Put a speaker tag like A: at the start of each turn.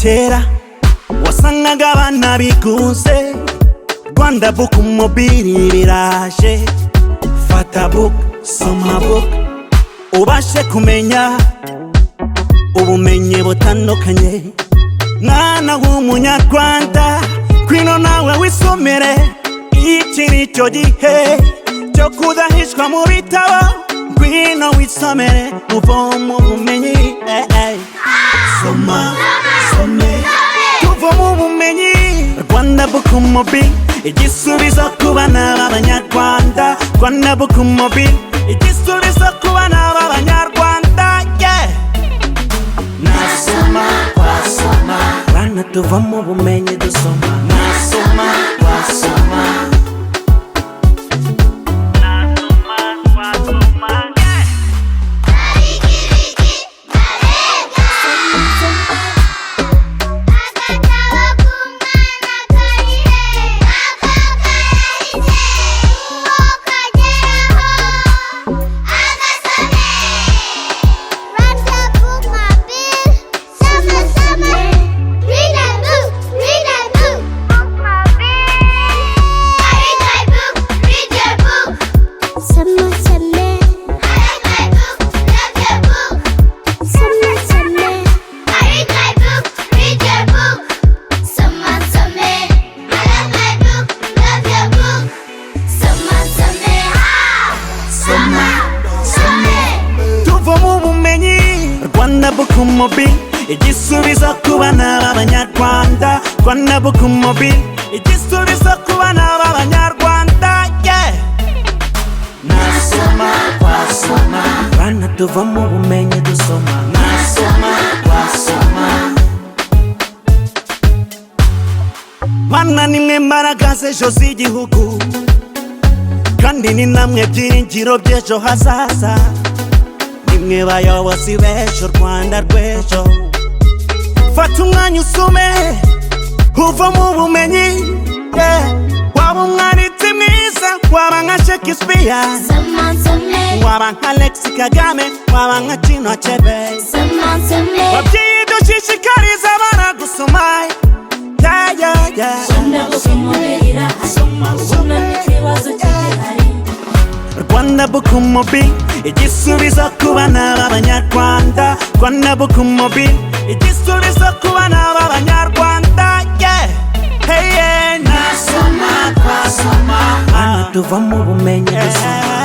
A: kera wasangaga abana bikunze Rwanda Book mobile biraje fata book soma book ubashe kumenya ubumenyi butandukanye mwana w'umunyarwanda kwino nawe wisomere iki nicyo gihe cyo kudahishwa mu bitabo kwino wisomere uvoma ubumenyi soma some tuvoma ubumenyi Rwanda Book mobile igisubizo ku bana b'abanyarwanda Rwanda Book mobile igisubizo ku bana b'abanyarwanda nasoma twasoma bana tuvamo ubumenyi dusoma nasoma twasoma Rwanda Book mobile igisubizo ku bana b'abanyarwanda Rwanda Book mobile igisubizo ku bana b'abanyarwanda nasoma twasoma bana tuvamo ubumenyi dusoma nasoma twasoma bana nimwe mbaraga z'ejo z'igihugu kandi ni namwe byiringiro by'ejo hazaza nimwe bayobozi b'ejo Rwanda rw'ejo fata umwanya usome uvamo ubumenyi waba umwanditsi mwiza waba nka Shakespeare waba nka Alex Kagame waba nka Chinua Achebe babyeyi dushishikariza abana gusoma
B: Rwanda Book mobile irahari n'ikibazo cy'igihari
A: Rwanda Book mobile igisubizo ku bana b'abanyarwanda Rwanda Book mobile igisubizo ku bana b'abanyarwanda nasoma twasoma bana tuvamo ubumenyi dusoma